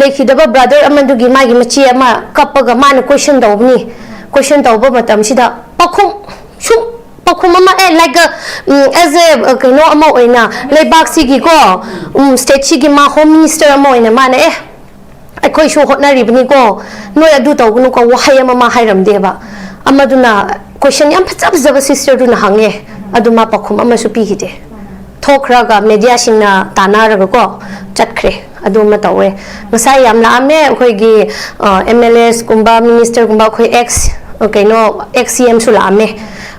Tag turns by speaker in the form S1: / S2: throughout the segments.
S1: लेखिदबा brother अमदुगी मागी मची अमा कपगा माने क्वेश्चन दौबनी क्वेश्चन दौबा मतमसिदा पखुम सु पखुम अमा ए लाइक एज ए कनो अमा ओइना लेबाक सिगी को स्टेट सिगी मा होम मिनिस्टर अमा ओइना माने ए अखोइ सु होटनारिबनी को नोय अदु तौगनु को वहाय अमा मा हाइरमदेबा अमदुना क्वेश्चन याम फजब जब सिस्टर दुना हंगे अदुमा पखुम अमा सु पिहिदे थोखरागा मीडिया सिंगना तानारगा को चटख्रे अदुमा तौवे ngasa yam laame akhoi MLAs kumba minister kumba akhoi ex kaino XCM su laame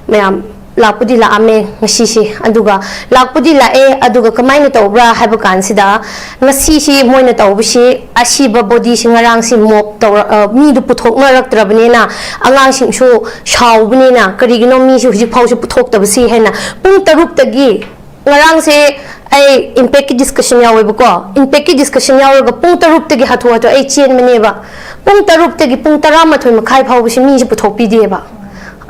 S1: mayam lakpudi laame ngasi si aduga lakpudi lae aduga kamaina tawbra haiba kansida ngasi si moina tawbisi asiba body singarang si mop taw mi du puthokna raktrabnena angang sing su shawbnena karigino mi su hujik phau su puthok tabsi hena pung tarup tagi ngarang se ai impact ki discussion yawe ba ko impact ki discussion yawe ga pung tarup tagi hatwa to ai chen mane ba pung tarup tagi pung tarama thoi ma khai phau bi mi ji puthok pi de ba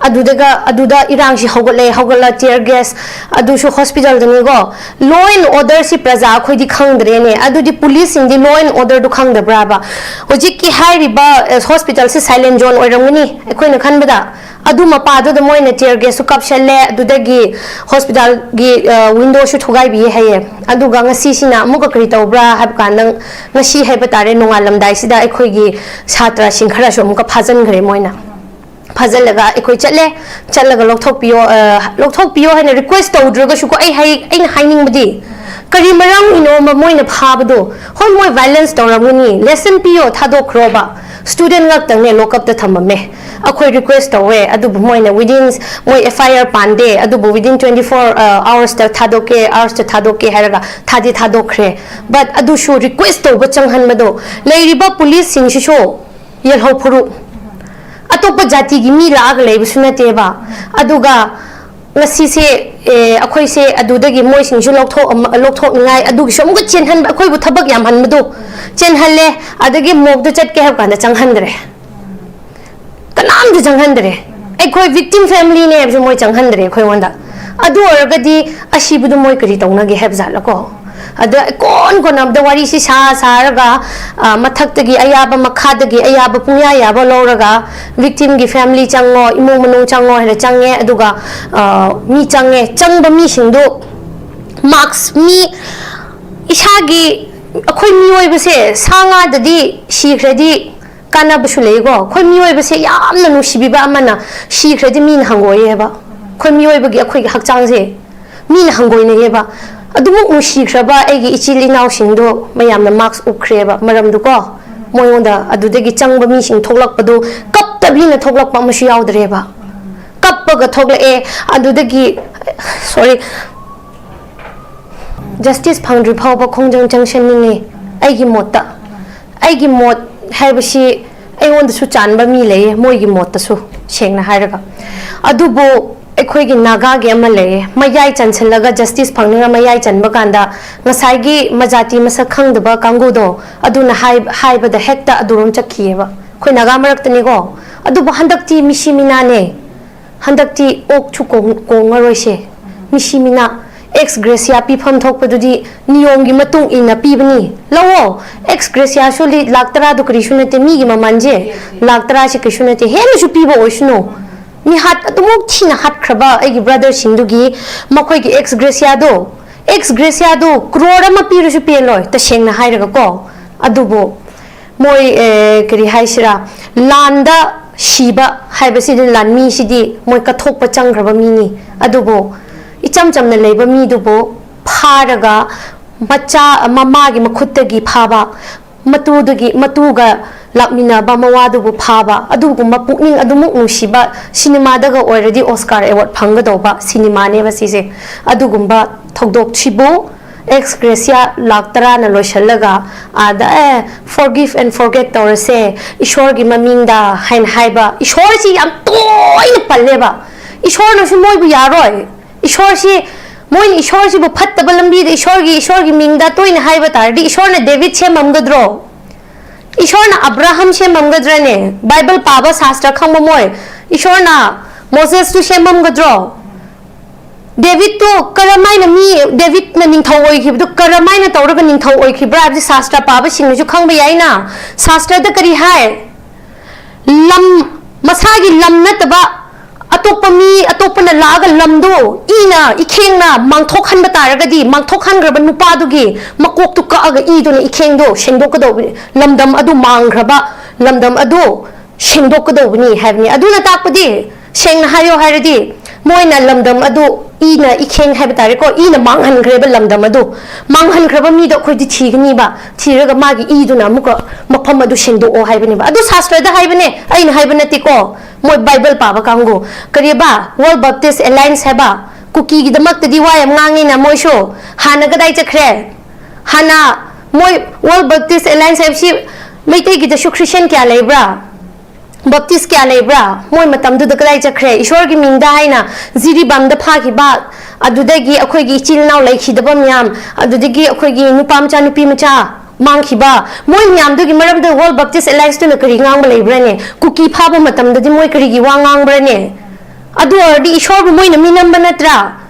S1: aduda irang si hogala tear gas adu su hospital dani go law and order si praja khoi di khangdre ne adu di police in di law and order du khangda bra ba hojik ki hairi ba hospital si silent zone oiramuni ekhoi na khan bada adu mapa adu da moina tear gas su kapshale adu da gi hospital gi window su thogai bi haye adu ga ngasi sina amuka kri tawbra hab kan nang ngasi haiba tare nongalam dai sida ekhoi gi chhatra sing khara su amuka phajan gre moina फजल लगा एकोई चलगा लोथोपियो है request तौद्रगा सुको हाइनिंग बदी करी मरंग इनो Moina फाबदो होय मोय violence तौरमनी lesson पियो थादोख्रोबा student गक्तंगने look up त थममे अखोय request तौवे अदु मोइना विदिन मोय एफआईआर पांडे अदु विदिन 24 आवर्स त थादोके हारगा थादोख्रे बट अदु शो रिक्वेस्ट तौबा चंगहनमदो लेरिबा पुलिस सिंगसिसो यलहो फुरु अतोप जाति की मी लाग लेबसु नतेबा अदुगा ngasi se akhoi se adudagi moi sing ju lokthok ngai adugi som gu chen han akhoi bu thabak yam han madu chen halle adagi mok du chat ke ha kana chang han dre kanam du chang han dre akhoi victim family ne ju moi chang han dre khoi wanda adu oragadi asibu du moi kari tawna ge heb zala ko ada kon ab da wari si sa mathak ayaba makhadagi ayaba punya ayaba loraga victim gi family chango imung manung chango hele change aduga mi change changba mi singdo marks mi isagi akhoi mi oi base sanga dadi shikredi kana busule go khoi mi oi base yamna nu shibiba amana shikredi min hangoye ba khoi mi oi bagi akhoi hakchang se min hangoy ne ba adumuk nusikraba aigi ichili naw singdo mayamna marks ukreba maramdu ko moyonda adudagi changba mi sing thoklakpadu kaptabina thoklakpa mashi yaudreba kappaga thoklae adudagi sorry justice foundry phawba khongjang junction ni aigi mot haibasi aionda su chanba mi leye moigi mot su sengna hairaga adubo अखोगी नागागे अमा लेये मयाई चनसलगा justice फंगना मयाई चनबा कांदा ngसाइगी मजाति मसक खंगदबा कांगुदो अदुना हाइबदा हेक्ता अदुरोम चखिएबा खोय नागा मरक्तनी गो अदुबो हंदक्ति मिसिमिनाने हंदक्ति okay छु कोंगरोइसे मिसिमिना x gratia पीफम थोकपदुदी नियमगी मतुंग इना पीबनी लवो x gratia सोली लाक्तरा दु करिसुनते मीगी ममानजे लाक्तरा से करिसुनते हेनुसु पीबो ओइसुनो mi hat atumuk thina hat khraba agi brother singdugi makhoi gi ex gracia do crore ma pirusu peloi ta sengna hairaga ko adubo moi kri haisira landa shiba haibasi lanmi sidi moi kathok pa changraba mini adubo icham chamna leiba mi dubo pharaga bacha mama gi makhuttagi phaba matuga lakmina ba mawadu bu phaba adugu mapukning adumuk nusiba cinema daga already Oscar award phanggadoba cinema ne ba sise adugumba thogdok chibo ex gracia laktara na loishalaga ada forgive and forget torse ishwar gi mamingda hain haiba ishwar si am toina palleba ishwar no su moi bu yaroi ishwar si moi ishwar si bu phattaba lambi de ishwar gi mingda toina haiba tardi ishwar na David che mamgadro ईश्वर ना Abraham से ममगद्र ने Bible पाबा शास्त्र खंग मोय ईश्वर ना Moses to से ममगद्रो David to Karamai me David Nintoi the Karamai Tauragan Nintoi Brad Sastra Papa Sing you come by na Sastra the Kari High Lam Masagi Lam Nataba Atopami Atopana Laga Lamdo Ina Ikena Mangtokan Bataragadi Mangtokan Grabanupadugi Makok to Kaga Idon Ikendo Shendokado Lamdam Adu Mangraba Lamdam Adu Shendokado have me Aduna Tapadi Sheng Hayo Haradi Moina Lamdam Adu Ina Ikeng Habitariko Ina Manghan Greba Lamdam Adu Manghan Graba Mido Kodi Tigniba Tiraga Magi Iduna Muka Mapamadu Shendo or Hibaniba Adu Sastra the Hibane Ain Hibanatico Moi Bible Papa Kango Kariba World Baptist Alliance Heba Cookie the Mak the Diwai Mangina Moisho Hana Gadaita Kre Hana Moi World Baptist Alliance have she may take it a Christian Calabra Baptist Calabra Moi Matam do the Gadaita Kre Ishorgi Mindaina Ziri Bam the Paki Bat Adudegi Akogi Chill now like Hidabam Adudegi Akogi Nupam Chanupimacha Mankiba, Moy Yamdugi Maram the World Baptist Alliance to the Keringang Brene, Cookie Papa Matam the Dimoikri Wangang Brene. Adore the Ishor Moina Minam Banatra.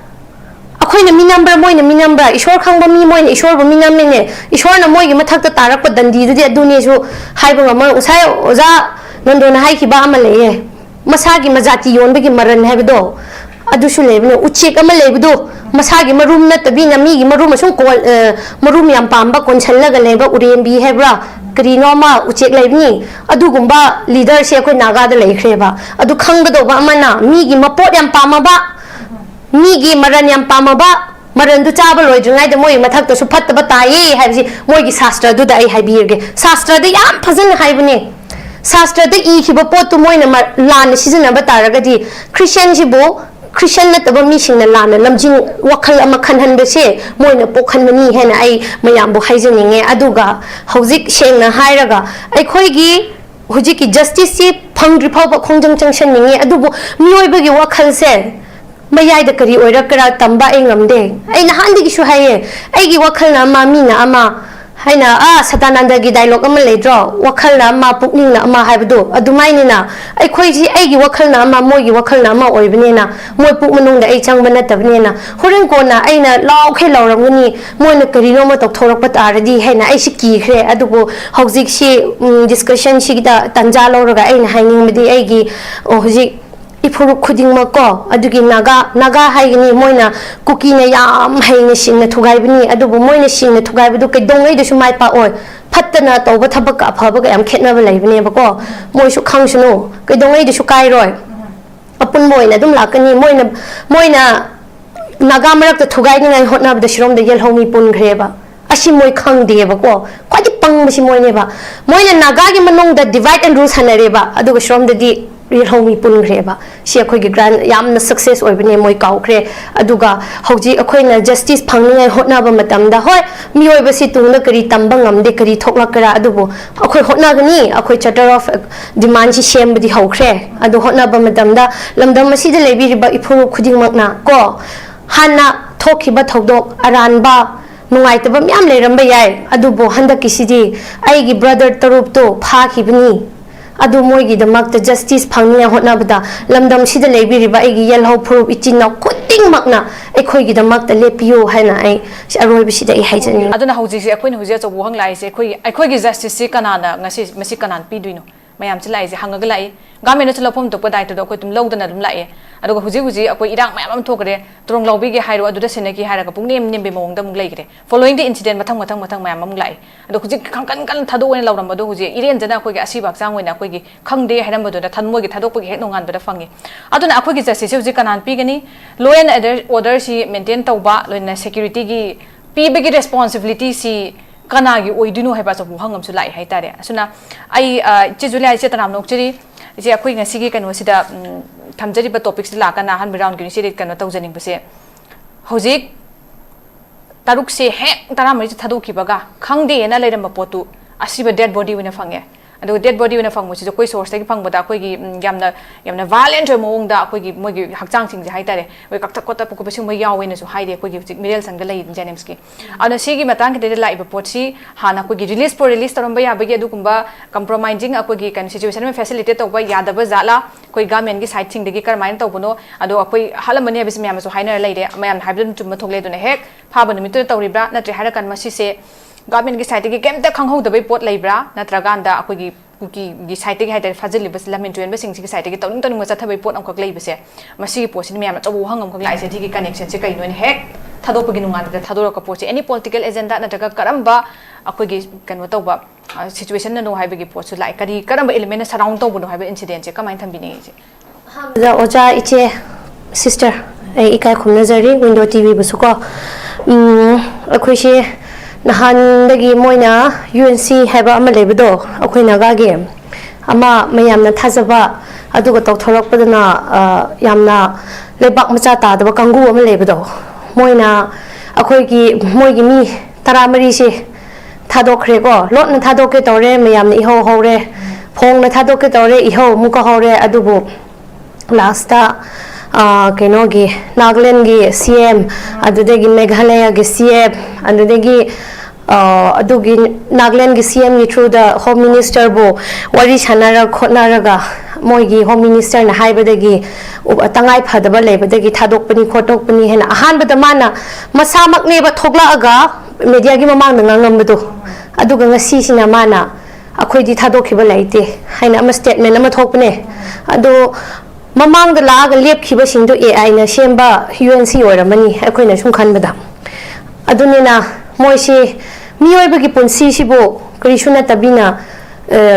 S1: A coin a minumber, Moina Minamba, Ishor Kamba Mi Moin, Ishor Minamine, Ishorna Moy Mataka Tarapa Dandi, the Adunisho, Hibama, Usai, Oza, Nandona Haiki Bamale, Masagi Mazati, Yonbigi Maran Habido, Adushule, Uchika Malebido. Masagi marum na tabi na mi marum asung ko marum yam pamba konchalla ga leba urem bi hebra krinoma uchek leibni adu gumba leader se koi naga da leikreba adu khang do ba amana mi gi mapot yam pama ba mi gi maran yam pama ba maran du chaba loi jungai da moi mathak to su phat ba tai haibsi moi gi sastra du da ai haibirge sastra da yam phazan haibne sastra da I ki ba pot tu moi na lan season ba taraga di Christian ji bo Christian na taba missing na lana lamjing wakal ama khanhan bese moina pokhan mani hena ai mayam bo haijaninge aduga hojik sheng na hairaga ai khoi gi hojik ki justice si phangri phaw ba khongjang changsan ninge adubu mioi ba gi wakal se mayai da kari oira kara tamba engamde ai na handi gi shu haye ai gi wakal na ma mi na ama haina satananda gi dialogue ama le draw wakal na ma pukning na ama haibdo adumai ni na ai khoi ji ai gi wakal na ma moi gi wakal na ma oibne na moi puk manung da ai chang bana tabne na horen ko na ai na law khe lawram ni moi na kari no ma tok thorak pat aradi haina ai si ki khre adugo hojik si discussion si da tanja lawraga ai na haining medi ai gi hojik Ifuru Kuding Mako, Adugi Naga Haini Moina, Cookie na yam haini sing the Tugaibini, Adubu Moina sing the Tugaibuke, don't lay the Shumaipa or Patana over Tabaka, Pabaka, and Ketnava Labini Bako, Moishu Kangsano, don't lay the Shukai Roy. Upon Moina, don't like any Moina Nagamarak the Tugaini and hot up the Shrom the Yellow Me Pun Greba. Ashimoy Kang de Bako, quite a pang Mishimoineva. Moina Nagagi Manong the divide and rules Hanareba, Aduga Shrom the real homey pun greba. She a quick grand yam the success or bene moi cowcre, Aduga, Hoji a queen justice panging and hotnaba madam da hoi, me over sit to Nakari tambangam, dekari tokakara adubo, a quick hotnagani, a quick chatter off demand she shame with the hokre, Adu hotnaba madam da, Lamdamasi the lady by Ipuru Kuding Magna, go. Hana toki but hogdog, aranba. Nungaitaba yam leramba yai adubo handa kisidi aigi brother tarup to phakibni adu moigi the mak the justice phangnia hotnabada lamdam sida lebiriba aigi yellow proof ichina kuting makna ekhoi gi the mak the lepiyo haina ai aroi bisida I haijani
S2: aduna hauji se akoin hauji cho buhang lai se ekhoi gi justice se kanana ngasi masi kanan pi duino mayam chlai se hangaga lai gamen chlo phom to padai to ko tum logdana dum lai aduga huji akoi irang mayam am thokre trong lawbi ge hairo aduda seneki hairaga pungnem nembe mongda mung laigre following the incident mathang mayam mung lai adu huji kan thadu wen lawram adu huji iren jana akoi ge asi bak chang wena akoi gi khangde hairam adu da thanmo gi thadok gi nongan bada fangi aduna akoi gi justice huji kanan pi gani law and order si maintain tawba loina security gi pi begi responsibility si kana gi oidunu haiba chabu hangam su lai haitare asuna ai che julai che tanam nokchiri je akoi ngasi gi kanu sida thamjari ba topics la kana han round gi si kanu tawjaning base hojik taruk se he taramari thadu ki baga khangde na leiram potu asiba dead body wina fange ꯑꯗꯨꯒ date body ꯑꯣꯏꯅ ꯐꯪꯕꯁꯤꯁꯨ ꯑꯩꯈꯣꯏ ꯁꯣꯔꯁꯇꯒꯤ ꯐꯪꯕꯗ ꯑꯩꯈꯣꯏꯒꯤ ꯌꯥꯝꯅ ꯚꯥꯏꯂꯦꯟꯠ ꯑꯣꯏꯕ ꯃꯑꯣꯡꯗ ꯃꯣꯏꯒꯤ ꯍꯛꯆꯥꯡꯁꯤꯡꯁꯦ ꯍꯥꯏꯇꯥꯔꯦ ꯃꯣꯏ ꯀꯛꯊꯠ ꯈꯣꯠꯇꯠꯄ ꯈꯣꯠꯄ ꯁꯤꯒꯨꯝꯕ ꯌꯥꯎꯋꯦꯅꯁꯨ ꯍꯥꯏꯗꯦ ꯑꯩꯈꯣꯏꯒꯤ ꯍꯧꯖꯤꯛ ꯃꯤꯔꯦꯜꯁꯪꯗ ꯂꯩ ꯖꯦꯅꯤꯝꯁꯀꯤ ꯑꯗꯨꯅ ꯁꯤꯒꯤ ꯃꯇꯥꯡꯒꯤꯗ ꯂꯥꯛꯏꯕ ꯄꯣꯠꯁꯤ ꯍꯥꯟꯅ ꯑꯩꯈꯣꯏꯒꯤ ꯔꯤꯂꯤꯁ ꯇꯧꯔꯝꯕ ꯌꯥꯕꯒꯤ ꯑꯗꯨꯒꯨꯝꯕ ꯀꯝꯄ꯭ꯔꯣꯃꯥꯏꯖꯤꯡ ꯑꯩꯈꯣꯏꯒꯤ ꯀꯩꯅꯣ ꯁꯤꯆꯨꯋꯦꯁꯟ ꯑꯃ ꯐꯦꯁꯤꯂꯤꯇꯦꯠ ꯇꯧꯕ ꯌꯥꯗꯕ ꯖꯥꯠꯂꯥ ꯑꯩꯈꯣꯏ ꯒꯚꯔꯟꯃꯦꯟꯠꯒꯤ ꯁꯥꯏꯠꯁꯤꯡꯗꯒꯤ ꯀꯔꯝꯍꯥꯏꯅ ꯇꯧꯕꯅꯣ ꯑꯗꯣ ꯑꯩꯈꯣꯏ ꯍꯥꯠꯂꯝꯕꯅꯤ ꯍꯥꯏꯕꯁꯤ ꯃꯌꯥꯝꯅꯁꯨ ꯍꯥꯏꯅꯔ ꯂꯩꯔꯦ ꯃꯌꯥꯝꯅ ꯍꯥꯏꯕꯗꯨ ꯆꯨꯝꯕ ꯊꯣꯛꯂꯦ ꯑꯗꯨꯅ ꯍꯦꯛ ꯐꯥꯕ ꯅꯨꯃꯤꯠꯇꯨꯗ ꯇꯧꯔꯤꯕ꯭ꯔꯥ ꯅꯠꯇ꯭ꯔꯦ ꯍꯥꯏꯔꯀꯥꯟꯗ ꯃꯁꯤꯁꯦ ꯒꯚꯔꯟꯃꯦꯟꯠꯒꯤ ꯁꯥꯏꯠꯇꯒꯤ ꯀꯩꯝꯇ ꯈꯪꯍꯧꯗꯕꯩ ꯄꯣꯠ ꯂꯩꯕ꯭ꯔꯥ ꯅꯠꯇ꯭ꯔꯀꯥꯟꯗ ꯑꯩꯈꯣꯏꯒꯤ ꯀꯨꯀꯤꯒꯤ ꯁꯥꯏꯠꯇꯒꯤ ꯍꯥꯏꯇꯥꯔꯦ ꯐꯥꯖꯤꯜꯂꯤꯕ ꯂꯝꯍꯦꯟ ꯇꯨꯍꯦꯟꯕꯁꯤꯡꯁꯤꯒꯤ ꯁꯥꯏꯠꯇꯒꯤ ꯇꯧꯅꯤꯡꯕ ꯆꯠꯊꯕꯩ ꯄꯣꯠ ꯑꯃꯈꯛ ꯂꯩꯕꯁꯦ ꯃꯁꯤꯒꯤ ꯄꯣꯠꯁꯤꯅ ꯃꯌꯥꯝꯅ ꯑꯆꯧꯕ ꯋꯥꯍꯪ ꯑꯃꯈꯛ ꯂꯥꯛꯏꯁꯦ ꯁꯤꯒꯤ ꯀꯅꯦꯛꯁꯟꯁꯦ ꯀꯩꯅꯣꯅ ꯍꯦꯛ ꯊꯥꯗꯣꯛꯄꯒꯤ ꯅꯨꯡꯉꯥꯟꯕꯗ ꯊꯥꯗꯣꯔꯛꯄ ꯄꯣꯠꯁꯦ ꯑꯦꯅꯤ ꯄꯣꯂꯤꯇꯤꯀꯦꯜ ꯑꯦꯖꯦꯟꯗꯥ ꯅꯠꯇ꯭ꯔꯒ ꯀꯔꯝꯕ ꯑꯩꯈꯣꯏꯒꯤ ꯀꯩꯅꯣ ꯇꯧꯕ ꯁꯤꯆꯨꯋꯦꯁꯟꯅꯅꯣ ꯍꯥꯏꯕꯒꯤ ꯄꯣꯠꯁꯨ ꯂꯥꯛꯑꯦ ꯀꯔꯝꯕ ꯑꯦꯂꯤꯃꯦꯟꯅ ꯁꯔꯥꯎꯟ ꯇꯧꯕꯅꯣ ꯍꯥꯏꯕ ꯏꯟꯁꯤꯗꯦꯟꯠꯁꯦ ꯀꯃꯥꯏꯅ ꯊꯝꯕꯤꯅꯤꯡꯉꯤ
S1: ꯑꯍꯥꯟꯕꯗ ꯑꯣꯖꯥ ꯏꯆꯦ ꯁꯤꯁꯇꯔ ꯑꯩ ꯏꯀꯥꯏ ꯈꯨꯝꯅꯖꯔꯤ ꯋꯤꯟꯗꯣ ꯇꯤꯚꯤꯕꯨꯁꯨꯀꯣ ꯑꯩꯈꯣꯏꯁꯦ ꯅꯍꯥꯟꯗꯒꯤ ꯃꯣꯏꯅ UNC ꯍꯥꯏꯕ ꯑꯃ ꯂꯩꯕꯗꯣ ꯑꯩꯈꯣꯏ ꯅꯥꯒꯥꯒꯤ ꯑꯃ ꯃꯌꯥꯝꯅ ꯊꯥꯖꯕ ꯑꯗꯨꯒ ꯇꯧꯊꯣꯔꯛꯄꯗꯅ ꯌꯥꯝꯅ ꯂꯩꯕꯥꯛ ꯃꯆꯥ ꯇꯥꯗꯕ ꯀꯥꯡꯕꯨ ꯑꯃ ꯂꯩꯕꯗꯣ ꯃꯣꯏꯅ ꯃꯣꯏꯒꯤ ꯃꯤ 14ꯁꯦ ꯊꯥꯗꯣꯛꯈ꯭ꯔꯦꯀꯣ ꯂꯣꯠꯅ ꯊꯥꯗꯣꯛꯀꯦ ꯇꯧꯔꯦ ꯃꯌꯥꯝꯅ ꯏꯍꯧ ꯍꯧꯔꯦ ꯐꯣꯡꯅ ꯊꯥꯗꯣꯛꯀꯦ ꯇꯧꯔꯦ ꯏꯍꯧ ꯑꯃꯨꯛꯀ ꯍꯧꯔꯦ ꯑꯗꯨꯕꯨ ꯂꯥꯁꯇ ꯀꯩꯅꯣꯒꯤ ꯅꯥꯒꯥꯂꯦꯟꯒꯤ CM ꯑꯗꯨꯗꯒꯤ ꯃꯦꯘꯥꯂꯌꯥꯒꯤ CM ꯑꯗꯨꯗꯒꯤ ꯑꯗꯨꯒꯤ ꯅꯥꯒꯥꯂꯦꯟꯒꯤ CMꯒꯤ ꯊ꯭ꯔꯨꯗ ꯍꯣꯝ ꯃꯤꯅꯤꯁꯇꯔꯕꯨ ꯋꯥꯔꯤ ꯁꯥꯟꯅꯔ ꯈꯣꯠꯅꯔꯒ ꯃꯣꯏꯒꯤ ꯍꯣꯝ ꯃꯤꯅꯤꯁꯇꯔꯅ ꯍꯥꯏꯕꯗꯒꯤ ꯇꯉꯥꯏ ꯐꯗꯕ ꯂꯩꯕꯗꯒꯤ ꯊꯥꯗꯣꯛꯄꯅꯤ ꯈꯣꯠꯇꯣꯛꯄꯅꯤ ꯍꯥꯏꯅ ꯑꯍꯥꯟꯕꯗ ꯃꯥꯅ ꯃꯁꯥꯃꯛꯅꯦꯕ ꯊꯣꯛꯂꯛꯑꯒ ꯃꯦꯗꯤꯌꯥꯒꯤ ꯃꯃꯥꯡꯗ ꯉꯥꯡꯂꯝꯕꯗꯣ ꯑꯗꯨꯒ ꯉꯁꯤꯁꯤꯅ ꯃꯥꯅ ꯑꯩꯈꯣꯏꯗꯤ ꯊꯥꯗꯣꯛꯈꯤꯕ ꯂꯩꯇꯦ ꯍꯥꯏꯅ ꯑꯃ ꯁ꯭ꯇꯦꯠꯃꯦꯟ ꯑꯃ ꯊꯣꯛꯄꯅꯦ ꯑꯗꯣ ꯃꯃꯥꯡꯗ ꯂꯥꯛꯑꯒ ꯂꯦꯞꯈꯤꯕꯁꯤꯡꯗꯣ AIꯅ ꯁꯦꯝꯕ UNC ꯑꯣꯏꯔꯝꯃꯅꯤ ꯑꯩꯈꯣꯏꯅ ꯁꯨꯝ ꯈꯟꯕꯗ ꯑꯗꯨꯅꯤꯅ ꯃꯣꯏꯁꯤ ꯃꯤꯑꯣꯏꯕꯒꯤ ꯄꯨꯟꯁꯤꯁꯤꯕꯨ ꯀꯔꯤꯁꯨ ꯅꯠꯇꯕꯤꯅ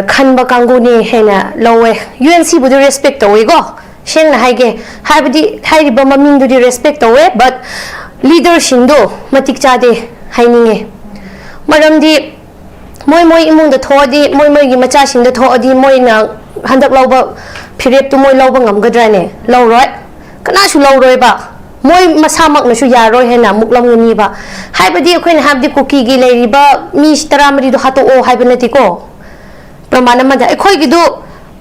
S1: ꯈꯟꯕ ꯀꯥꯡꯕꯨꯅꯤ ꯍꯥꯏꯅ ꯂꯧꯋꯦ UNCꯕꯨꯗꯤ ꯔꯦꯁꯄꯦꯛ ꯇꯧꯋꯦꯀꯣ ꯁꯦꯡꯅ ꯍꯥꯏꯒꯦ ꯍꯥꯏꯕꯗꯤ ꯍꯥꯏꯔꯤꯕ ꯃꯃꯤꯡꯗꯨꯗꯤ ꯔꯦꯁꯄꯦꯛ ꯇꯧꯋꯦ ꯕꯠ ꯂꯤꯗꯔꯁꯤꯡꯗꯣ ꯃꯇꯤꯛ ꯆꯥꯗꯦ ꯍꯥꯏꯅꯤꯡꯉꯦ ꯃꯔꯝꯗꯤ ꯃꯣꯏ ꯏꯃꯨꯡꯗ ꯊꯣꯛꯑꯗꯤ ꯃꯣꯏꯒꯤ ꯃꯆꯥꯁꯤꯡꯗ ꯊꯣꯛꯑꯗꯤ ꯃꯣꯏꯅ ꯍꯟꯗꯛ ꯂꯧꯕ ꯐꯤꯔꯦꯞꯇꯨ ꯃꯣꯏ ꯂꯧꯕ ꯉꯝꯒꯗ꯭ꯔꯥꯅꯦ ꯂꯧꯔꯣꯏ ꯀꯅꯥꯁꯨ ꯂꯧꯔꯣꯏꯕ ꯃꯣꯏ ꯃꯁꯥꯃꯛꯅꯁꯨ ꯌꯥꯔꯣꯏ ꯍꯥꯏꯅ ꯑꯃꯨꯛ ꯂꯧꯒꯅꯤꯕ ꯍꯥꯏꯕꯗꯤ ꯑꯩꯈꯣꯏꯅ ꯍꯥꯏꯕꯗꯤ ꯀꯨꯀꯤꯒꯤ ꯂꯩꯔꯤꯕ ꯃꯤ 14ꯗꯣ ꯍꯥꯠꯇꯣꯛꯑꯣ ꯍꯥꯏꯕ ꯅꯠꯇꯦꯀꯣ प्रमाण अमदा अखोइगिदु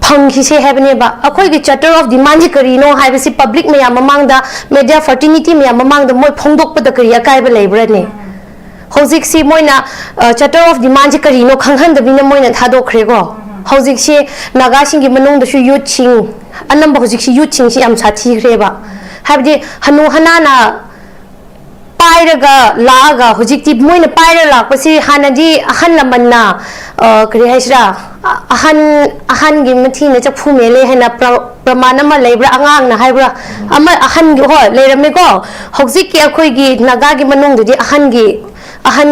S1: फंखिसे हैबनेबा अखोइगी चार्टर ऑफ डिमांड करीनो हाइबसी पब्लिक मयाम ममांगदा मीडिया फर्टिनिटी मयाम ममांगदा मोय फोंदोकपदा करी अकाइबा लेब्रने हौजिकसी मोयना चार्टर ऑफ डिमांड करीनो खंगहंदबिना मोयना थादोखरेगो हौजिकसी नागासिंगी मनोंगदसु यूथसिंग अनंबा हौजिकसी यूथसिंगसी याम साथीखरेबा हाइबदि हनु हनाना पायरगा लागा हुजिकती मोयना पायरा लापसी हानदी अहन लमन्ना करी हाइसरा अहन गी मथीना चफु मेले हैना प्रमाण अमा लेब्रा अंगांग ना हाइब्रा अमा अहन गी हो लेरमेको हुजिककी अखोइगी नागागी मनोंगदि अहन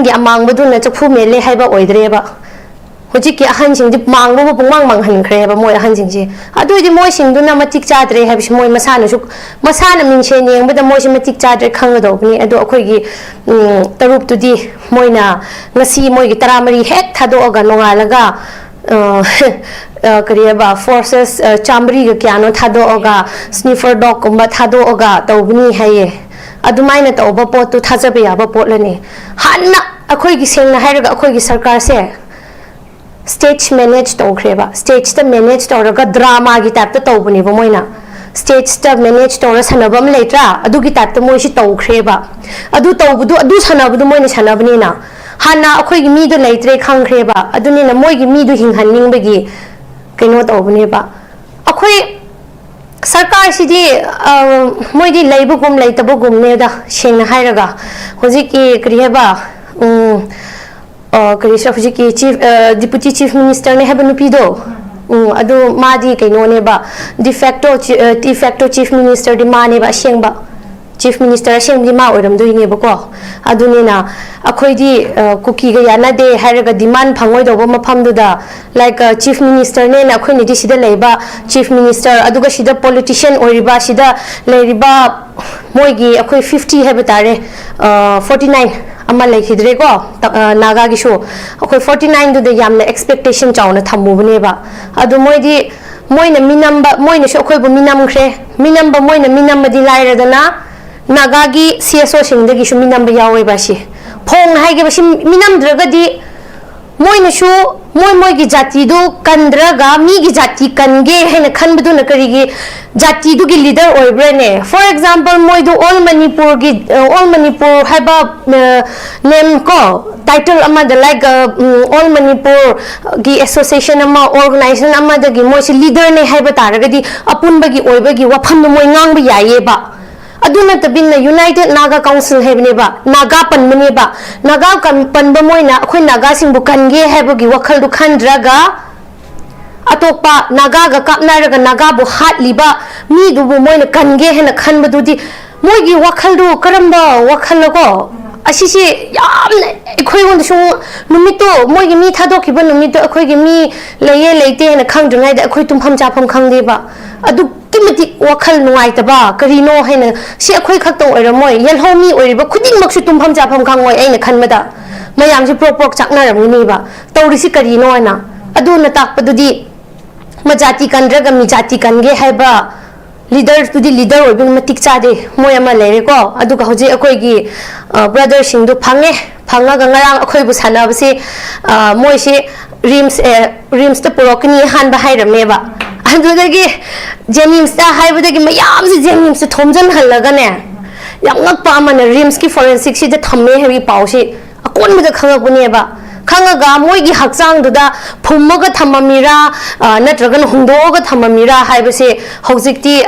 S1: गी अमांगबदुना चफु मेले हाइबा ओइद्रेबा हुजिककी अहन सिंगदि मांगबो पुंगांग मांगहनख्रेबा मोय अहन सिंगसि अदुइदि मोय सिंगदुना मतिक चाद्रे हाइबसि मोय मसाना मिंसेन येंगबदा मोयसि मतिक चाद्रे खंगदौबनि अदु अखोइगी तरुपतुदि मोयना ngasi मोयगी तरामरी हेक थादोअगा नोंगालगा करियबा फोर्सेस चामरी ग क्यानो थादोअगा स्निफर डॉग कुंबा थादोअगा तौबनि हाये अदुमाइना तौबा पोतु थाजबे याबा पोटलनि हान्ना अखोइगी सेंगना हायरगा अखोइगी सरकार से स्टेज मैनेज तौख्रेबा स्टेज ता मैनेज तौरगा ड्रामा गी टाइप ता तौबनिबा मोइना स्टेज ता मैनेज तौरा सनबम लेत्रा अदुगी टाइप ता मोइसि तौख्रेबा अदु तौबदु अदु सनबदु मोइना सनबनिना हाना अखोइगी मीदु लेत्रे खंख्रेबा अदुनिना मोइगी मीदु हिंहन्निंगबगी कइनो तौबनिबा अखोइ सरकार सिदि मोइदि लेबगुम लेतबगुमनेदा सेंगना हायरगा होजिकि करियबा की चीफ डिप्यूटी चीफ मिनिस्टर ने है नुपीदो अदु मादी कइनोनेबा डिफेक्टो चीफ मिनिस्टर दि मानेबा असेंबा चीफ मिनिस्टर असेंबदि मा ओइरमदोइनेबको अदुनिना अखोइदि कुकी ग यानादे हायरगा डिमांड फंगोइदोबो मफमदुदा लाइक चीफ मिनिस्टर ने ना अखोइनिदि सिदा लेबा चीफ मिनिस्टर अदुगा सिदा पॉलिटिशियन ओइरिबा सिदा लेरिबा मोइगी अखोइ 50 है बतारे 49 अमा लेखिद्रेको नागा गिसो अखोइ 49 दुदे यामना एक्सपेक्टेशन चाउना थम्मुबनेबा अदु मोइदि मोइना मिनम्बा मोइनासु अखोइबु मिनमख्रे मिनम्बा मोइना मिनम्बदि लाइरदना नागागी CSO सिंगदगिसु मिनम्बा यावेबासि फोंग हाइगेबासि मिनमद्रगदि मोइनासु moi ki jati du kandraga mi ki jati kange haina khanbadu na karigi jati du ki leader oibre ne for example moi du all manipur haba name ko title ama the like all manipur gi association ama organization ama da gi moi si leader ne haiba taragadi apun bagi oiba gi wafam moi ngang ba yaye ba aduna tabinna united naga council hebne ba naga panmane ba naga kan panba moina akhoi naga sing bu kange hebogi wakhal du khandraga atokpa naga ga kapnaraga naga bu hatliba mi du bu moina kange hena khanbadu di moigi wakhal du karamba wakhal ko asisi yamna akhoi won su numito moigi mi thadoki ba numito akhoi gi mi leye leite hena khangdungai da akhoi tumpham chapam khangde ba adu kimati wakhal nuai taba karino haina si akhoi khakto oiramoi yelhomi oiriba khuding maksu tumpham chapam khangoi aina khanmada mayam si prop chakna ramni ba tawrisi karino na adu na takpadudi majati kandraga mi jati kange haiba leader tudi leader oibin matik chade moi ama lere ko adu ka hoje akhoi gi brother sing du phanga ga ngarang akhoi bu sanaba si moi si rims ta purokni han ba hairame ba adudagi jenims ta haibadagi mayam si jenims thomjan halaga ne yam ngakpa amana rims ki forensic si de thamme hebi pausi akon mu da khangabune ba khangaga moi gi hakchang duda phummaga thamamira natragan hungdoga thamamira haibase hojikti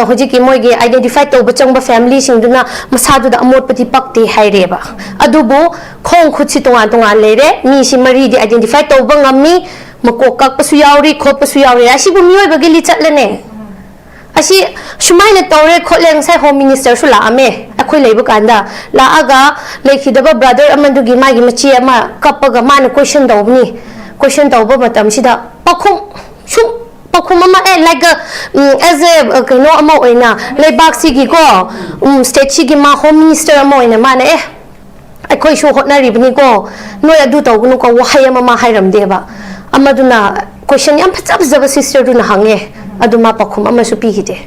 S1: hojiki moi gi identify to bachangba family singduna masadu da amot pati pakti haireba adubu khong khutsi tongan leire mi si mari di identify to bangami makokak pasu yauri khot pasu yauri asi bu mioi bagi li chatlane asi shumai na tawre khotleng sai home minister su la ame akhoi leibu kanda la aga lekhidaba brother amandu gi ma gi machi ama kapaga man question dawba matam sida pakhum ama like as a kino ama oina lebak si gi ko state si gi ma home minister ama oina mana akhoi shu hotnari bni ko noi adu tawgunu ko wahai ama ma hairam deba amaduna question yam phajaba sister du na hange aduma pakhum ama su pi hide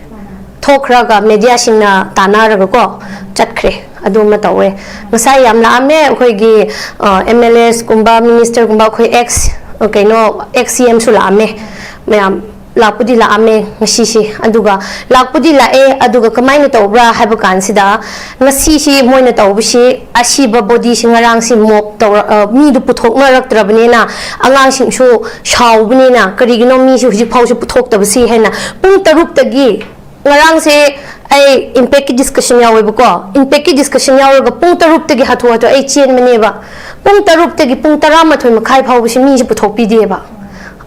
S1: thokraga media singna tanaraga ko chatkre aduma tawe ngasai yam la ame khoi gi MLS kumba minister kumba khoi ex kaino XCM su la ame mayam lakpudi la ame ngasi si aduga lakpudi la aduga kamaina tawbra haiba kansida ngasi si moina tawbisi asiba body singarang si mok taw mi du puthok na raktrabne na angang sing su shawbne na karigino mi su hiji phau su puthok tabsi hena pung tarup tagi ngarang se ai impact discussion yawe ko impact discussion yawe ga pung tarup tagi hatwa to ai chen mane ba pung tarup tagi pung tarama thoi makhai phau bisi mi su puthok pi de ba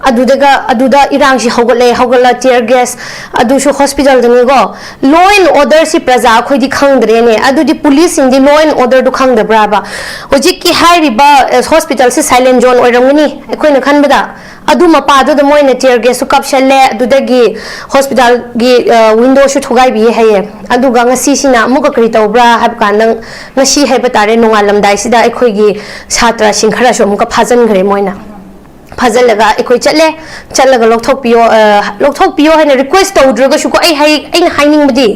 S1: aduda irang si hogala tear gas adu su hospital dani go law and order si praja khoi di khangdre ne adu di police in di law and order du khangda braba hoji ki hairi ba hospital si silent zone oiramni ekhoi na khanbada adu mapa adu de moina tear gas su kapshale adu dagi hospital gi window su thogai bi haye adu ga ngasi sina muka kri tawbra hab kanang ngasi haiba tare nongalam dai sida ekhoi gi chhatra sing khara so muka phajan gre moina फजलगा एकोई चलगा लोथोक पियो है request तौद्रगा सुको आई हाइनिंग बदी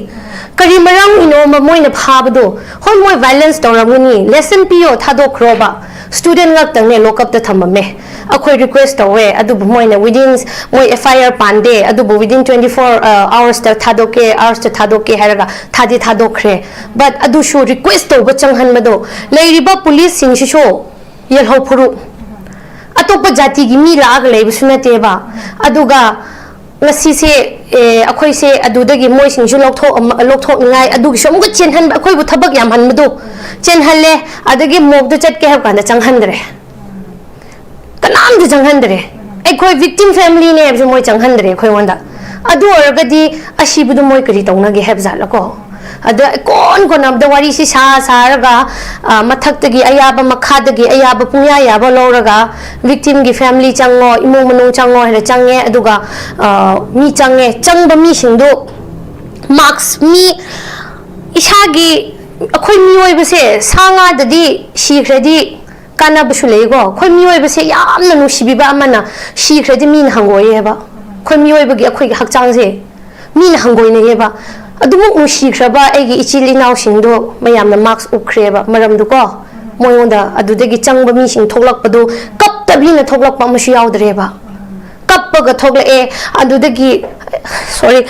S1: करी मरंग इनो Moina फाबदो होय मोय violence तौरमनी lesson पियो थादोख्रोबा student गक्तंग ने look up त थममे अखोय रिक्वेस्ट तौवे अदु मोइना विदिन मोय एफआईआर पांडे अदु विदिन 24 आवर्स त थादोके हरगा थादोख्रे बट अदु शो रिक्वेस्ट तौब चंगहनमदो लेरिबा पुलिस सिंगसिसो यलहो फुरु अतोप जाति की मी लाग लेबसु नतेबा अदुगा ngasi se akhoi se adudagi moi sing ju lokthok ngai adugi som gu chen han akhoi bu thabak yam han madu chen halle adagi mok du chat ke ha kana chang han dre kanam du chang han dre akhoi victim family ne ju moi chang han dre khoi wanda adu oragadi asibu du moi kari tawna ge heb zala ko ada kon ab da wari si sa mathak ayaba makhadagi ayaba pungya ayaba loraga victim gi family chango imung manung chango hera change aduga mi changba mi singdo marks mi isagi akhoi mi oi base sanga dadi shikredi kana busu lego khoi mi oi base yamna nu sibiba amana shikredi min hangoye ba khoi mi oi bagi akhoi hakchang se min hangoi ne ba adumuk nusikraba aigi ichili naw singdo mayamna marks ukreba maramdu ko moyonda adudagi changba mi sing thoklakpadu kap ꯀꯞꯇꯕꯤꯅ ꯊꯣꯛꯂꯛꯄ ꯑꯃꯁꯨ ꯌꯥꯎꯗ꯭ꯔꯦꯕ ꯀꯞꯄꯒ ꯊꯣꯛꯂꯛꯑꯦ ꯑꯗꯨꯗꯒꯤ ꯁꯣꯔꯤ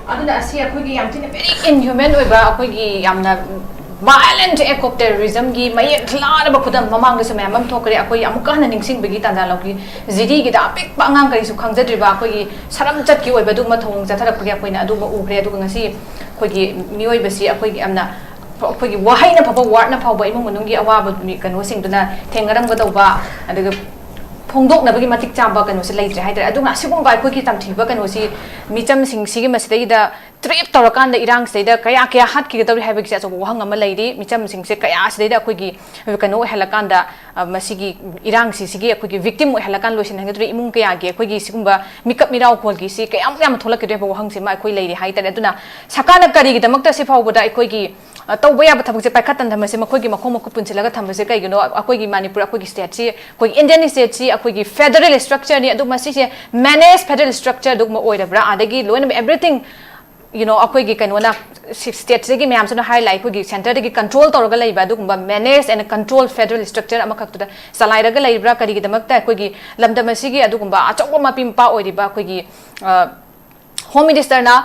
S2: aduna asi akhoi yam thina very inhuman oiba akhoi yamna violent act of terrorism gi mai thlara ba khudam mamang da samay mam thokre akhoi amuka na ningsing begi tanda loki zidi gi da pik pa ngang kari su khangjadri ba akhoi saram chat ki oiba du ma thong jatharak pagi akhoi na adu ba ugre adu ngasi akhoi gi mioi ba si akhoi gi amna akhoi gi wahai na phaba ward na phaba imung manung gi awa ba mi kano sing duna thengaram ga dawba adu phongdok na bagi matik chamba kano se leitre haidra adu nga sigum ba akhoi ki tamthiba kano si micham sing sigi masdai da trip tawrakan da irang seida kaya kaya hat ki gadawi haibagi se aso wahang ama leiri micham sing se kaya seida akhoi gi kano helakan da masigi irang si sigi akhoi gi victim helakan loisin hangadri imung kaya gi akhoi gi sigumba mikap mirau khol gi si kaya am tholak ke ba wahang se ma akhoi leiri haidra aduna sakana kari gi damakta se phawboda akhoi gi tawba ya thabuk se paikatan thamase makhoi gi makhong makhut punchilaga thamase kai gino akhoi gi manipur akhoi gi state si akhoi indian state si akhoi gi federal structure ni adu masi se manage federal structure dug ma oidabra adagi loin everything you know akhoi gi kanona state se gi myam sona highlight akhoi gi center de gi control tawraga leiba dugumba manage and control federal structure ama khaktuda salai raga leibra kari gi damakta akhoi gi lamdam asi gi adugumba achokba mapim pa oiriba akhoi gi home minister na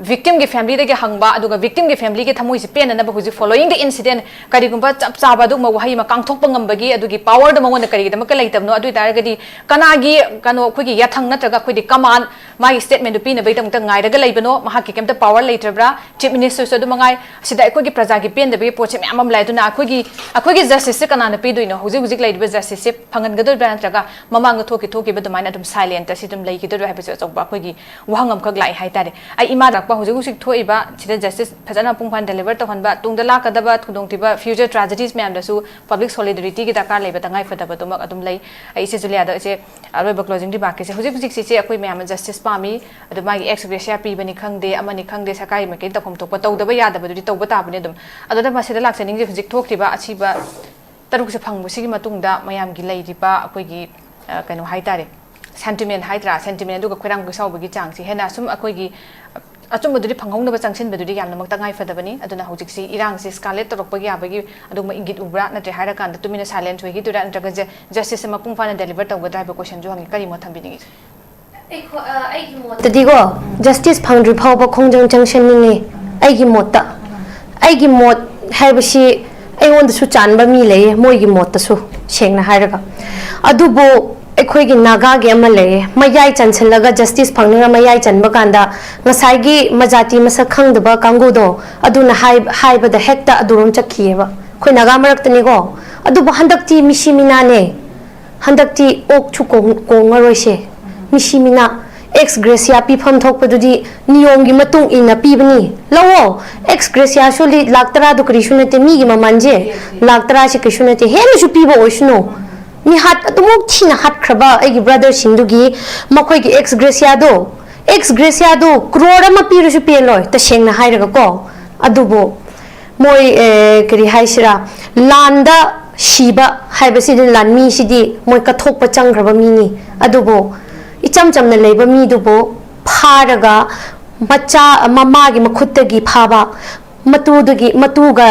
S2: victim के family दे के हंगबा अदुगा victim के family के थमोइ से pen न बखुजि following the incident करी गुंबा चप चाबा दु मवहाई म कांगथोक पंगमबगी अदुगी power द मंगन करी दम के लैतबनो अदु तारगदी कनागी कनो खुगी याथंग नत्रगा खुदी कमान माई statement दु पिन बैतम त गाइरगा लैबनो महा के केमता power लैत्रब्रा chief minister सो दु मंगाई सिदा खुगी प्रजा के पेन दबे पोचे म्याम लाइदुना खुगी justice से कनाना पिदुइनो हुजि हुजि लैदबे justice से फंगन गदर ब्रा नत्रगा ममांग थोकी थोकी बदमाइन अदुम silent से दम लैकिदर हाइबसे चौबा खुगी वहंगम खग लाई हाइतारे आई इमा रखबा हुजि हुजि थोइबा छिदा justice फजना पुंगफान deliver तहनबा तुंगदा लाकदबा खुदोंतिबा future tragedies ma'am दसु public solidarity की दरकार लेबा तंगाई फदबा तुमक अदुम लै आई से जुलियादा से अरोइबा closing di बाकी से हुजि हुजि से अखोइ मैम justice पामी अदु मागी ex gratia पीबनि खंगदे अमनि खंगदे सकाई मके तखम तोप तौदबा यादबा दुदि तौबा ताबने दुम अदुदा मसेदा लाक्सनिंग जे हुजि थोक्तिबा अछिबा तरुक से फंगबसिगी मतुंगदा मयाम गी लैरिबा अखोइगी कनो हाइतारे sentiment haidra sentiment अदुगा खोरांग गसावबगी चांगसि हेना सुम अखोइगी अचुम बदुरी फंगौनबा चांगसिन बदुरी यामना मक्ता गाय फदबनी अदुना हुजिक्सी इरांग से स्कारलेट तोरकपगी याबगी अदुमा इंगित उब्रा नत्रे हायरा कांदा तुमिना साइलेंट होगी दुरा नत्रगा जे जस्टिस मा पुंगफाना डेलिवर तौगद्रा हाइबा क्वेश्चन जो हंगी करी म थंबिनिगी
S1: ꯑꯩꯒꯤ ꯃꯣꯠꯇꯗꯤꯀꯣ ꯖꯁꯇꯤꯁ ꯐꯪꯗ꯭ꯔꯤ ꯐꯥꯎꯕ ꯈꯣꯡꯖꯪ ꯆꯪꯁꯟꯅꯤꯡꯉꯤ ꯑꯩꯒꯤ ꯃꯣꯠꯇ ꯑꯩꯒꯤ ꯃꯣꯠ ꯍꯥꯏꯕꯁꯤ ꯑꯩꯉꯣꯟꯗꯁꯨ ꯆꯥꯟꯕ ꯃꯤ ꯂꯩꯌꯦ ꯃꯣꯏꯒꯤ ꯃꯣꯠꯇꯁꯨ ꯁꯦꯡꯅ ꯍꯥꯏꯔꯒ ꯑꯗꯨꯕꯨ ꯑꯩꯈꯣꯏꯒꯤ ꯅꯥꯒꯥꯒꯤ ꯑꯃ ꯂꯩꯌꯦ ꯃꯌꯥꯏ ꯆꯟꯁꯜꯂꯒ ꯖꯁꯇꯤꯁ ꯐꯪꯅꯤꯡꯉ ꯃꯌꯥꯏ ꯆꯟꯕ ꯀꯥꯟꯗ ꯉꯁꯥꯏꯒꯤ ꯃꯖꯥꯇꯤ ꯃꯁꯛ ꯈꯪꯗꯕ ꯀꯥꯡꯕꯨꯗꯣ ꯑꯗꯨꯅ ꯍꯥꯏꯕꯗ ꯍꯦꯛꯇ ꯑꯗꯨꯔꯣꯝ ꯆꯠꯈꯤꯌꯦꯕ ꯑꯩꯈꯣꯏ ꯅꯥꯒꯥ ꯃꯔꯛꯇꯅꯤꯀꯣ ꯑꯗꯨꯕꯨ ꯍꯟꯗꯛꯇꯤ ꯃꯤꯁꯤ ꯃꯤꯅꯥꯅꯦ ꯍꯟꯗꯛꯇꯤ ꯑꯣꯛꯁꯨ ꯀꯣꯡꯉꯔꯣꯏꯁꯦ ꯃꯤꯁꯤ ꯃꯤꯅꯥ ex gratia pifam thokpadudi niyomgi matung ina pibani lawo ex gratia soli laktara du krishunate mi gi mamanje laktara si krishunate henu su piba oisno mi hat atumuk thina hat khraba agi brother sindugi makhoi gi ex gratia do crore ma piru su peloi ta sengna hairaga ko adubo moi kri haisira landa shiba haibasi lanmi sidi moi kathokpa changkraba mi ni adubo इचम चमन लेबा मीदुबो फारगा मच्चा ममागी मखुत्तगी फाबा मतुगा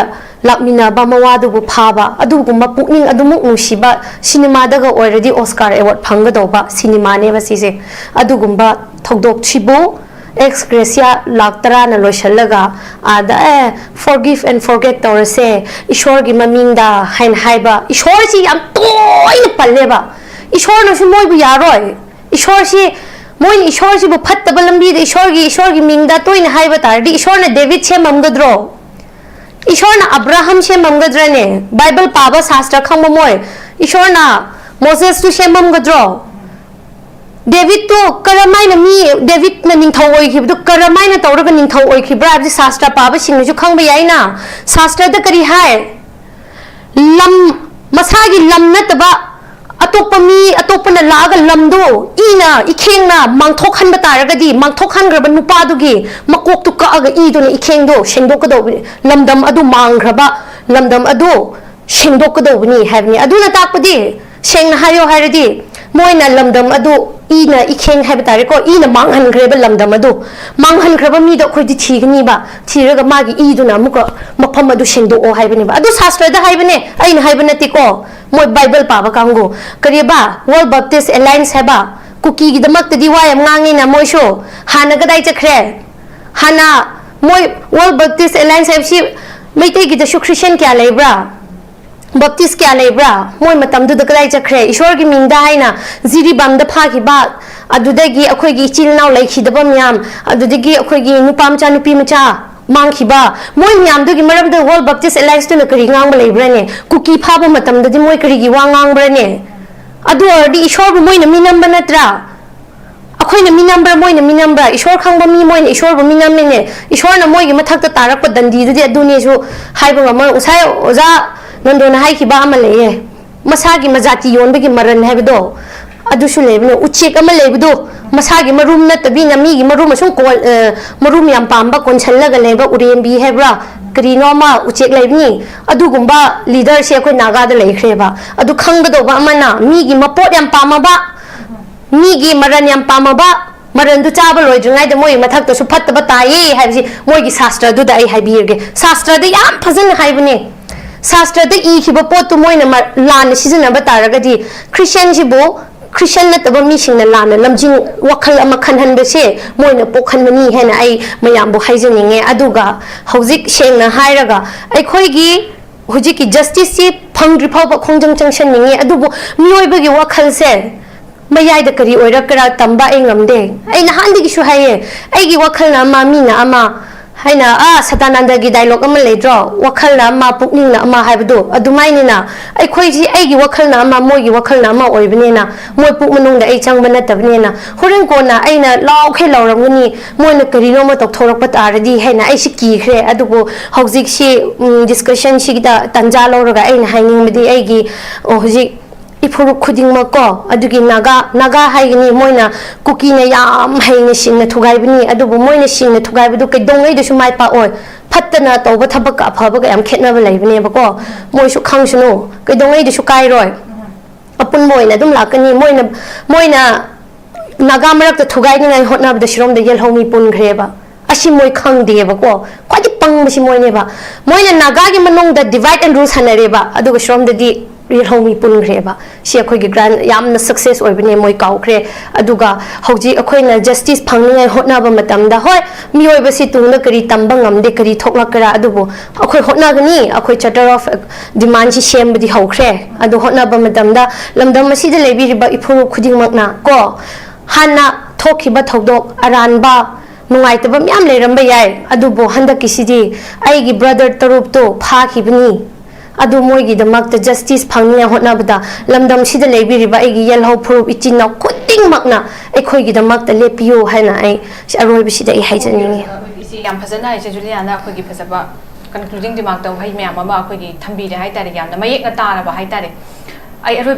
S1: लाकमिनाबा मवादुबो फाबा अदुगुम पुकनिंग अदुमुक नुसिबा सिनेमादगा ओइरदि Oscar award फंगदौबा cinema ने बसिसे अदुगुम्बा थौदोक्सिबो x gratia लाक्तरा न लोइसलगा आदा forgive and forget तौरसे ईश्वर की ममिंगदा हाइन हाइबा ईश्वर सी याम तोइन पल्लेबा ईश्वर नसु मोइबु यारोय ईश्वर से मोइन ईश्वर से फत्तब लंबी ईश्वर की मिंगदा तोइन हाइबा तारदी ईश्वर ने डेविड से ममगद्रो ईश्वर ना अब्राहम से ममगद्रने बाइबल पाबा शास्त्र खंग मोय ईश्वर ना मोसेस तु से ममगद्रो डेविड तो करमाइन मी डेविड ना निंथौ ओइखिबदु करमाइन तौरगा निंथौ ओइखिब्रा बि शास्त्र पाबा सिंगजु खंग याइना शास्त्र द करी हाय लम मसागी लम नतबा अतोपना लाग लमदो इना इखेंगना मांगथोखन बतारगदी मांगथोखनग्रब नुपादुगी मकोकतु काग इदुना इखेंगदो शेंगदोकदोबनी लमदम अदु मांगग्रबा लमदम अदु शेंगदोकदोबनी हैबनी अदुना ताकपदी शेंगना हायो हायरदी मोइना लमदम अदु ina ikheng hai batare ko ina manghan greba lamdam adu manghan greba mi do khoi di thigni ba thiraga magi I du na muka mafam adu sengdo o hai bani ba adu sastra da hai bane aina hai bane ti ko moi bible pa ba kango kariba World Baptist Alliance haba kuki gi damak tadi wa yam ngangi na moi sho hana ga dai chakre hana moi World Baptist Alliance hai si meite gi da Christian kya lebra Baptist kya lebra moi matam du da kadai chakre ishwar gi mingda haina ziri bam da pha ki ba adudagi akhoi gi chil naw lai khi da bam yam adudagi akhoi gi nupam cha nupi macha mang khi ba moi myam du gi maram da World Baptist Alliance tu na kari ngang ba lebra ne kuki pha ba matam da di moi kari gi wa ngang bra ne adu ardi ishwar bu moi na minam ba natra akhoi na minam bra moi na minam bra ishwar khang ba mi moi na ishwar bu minam ne ishwar na moi gi mathak ta tarak pa dandi du di adu ne su hai ba ma usai oza nando na hai ki ba ama le masagi majati yon bagi maran hai do adu su le no uchek ama le do masagi marum na tabi na mi gi marum sung ko marum yam pamba kon challa ga le ba urem bi hai bra kri no ma uchek le ni adu gumba leader se ko naga da le khre ba adu khang do ba amana mi gi mapot yam pama ba mi gi maran yam pama ba maran du chaba loi jungai da moi mathak to su phat ba ta ye hai bi moi gi sastra du da ai hai bi ge sastra da yam phazan hai bane Sastra da I ki ba pot tu moi na lan season na batara ga di Christian ji bo Christian na ta ba mi sing na lan lamjing wakhal ama khan han be se moi na pokhan mani he na ai mayam bo haijani nge aduga hojik sheng na hairaga ai khoi gi hojik ki justice si phangri phau ba khongjang changshan ninge adubu mioi ba gi wakhal se mayai da kari oira kara tamba engamde ai na handi gi shu haye ai gi wakhal na ma mi na ama haina satananda gi dialogue ama le draw wakhal na ma pukning na ama haibdo adumai ni na ai khoi ji ai gi wakhal na ama moi gi wakhal na ama oibne na moi puk manung da ai chang bana tabne na horen ko na ai na law khe lawram ni moi na kari no ma tok thorak pat aradi haina ai si ki khre adugo hojik si discussion si da tanja lawraga ai na haining medi ai gi hojik ifuru khuding ma ko adugi naga haigini moina kuki na yam haine singna thugai bini adubu moina singna thugai bu ke dongai de sumai pa oi phattana tawba thabak afaba ga yam khetna ba laibne ba ko moi su khang sunu ke dongai de su kai roi apun moina dum lakani moina naga marak ta thugai ni ngai hotna ba shrom de yel homi pun ghre ba asi moi khang de ba ko kwai pang ba si moine ba moina naga gi manong da divide and rule hanare ba aduga shrom de di real homi pun ghre ba si akhoi gi grand yamna success oibne moi kau khre aduga hoji akhoi na justice phangni hotna ba matam da hoi mioi ba si tungna kari tamba ngamde kari thokla kara adubu akhoi hotna gani akhoi charter of demand si shem badi ho khre adu hotna ba matam da lamdam masi da lebi riba ifuru khuding makna ko hanna thokhi ba thodok aran ba nungai tabam yam leram ba yai adubu handa kisidi ai gi brother tarup to pha khibni adu moi gi damak ta justice phangni hotna bada lamdam sida lebi riba ai gi yel ho proof ichina kuting makna ai khoi gi damak ta lepiyo haina ai aroi bi sida ai haijani
S2: isi yam phazana ai Juliana khoi gi phazaba concluding dimak ta hai myam ama khoi gi thambi de hai tare yam na mayek na ta ra ba hai tare ai aroi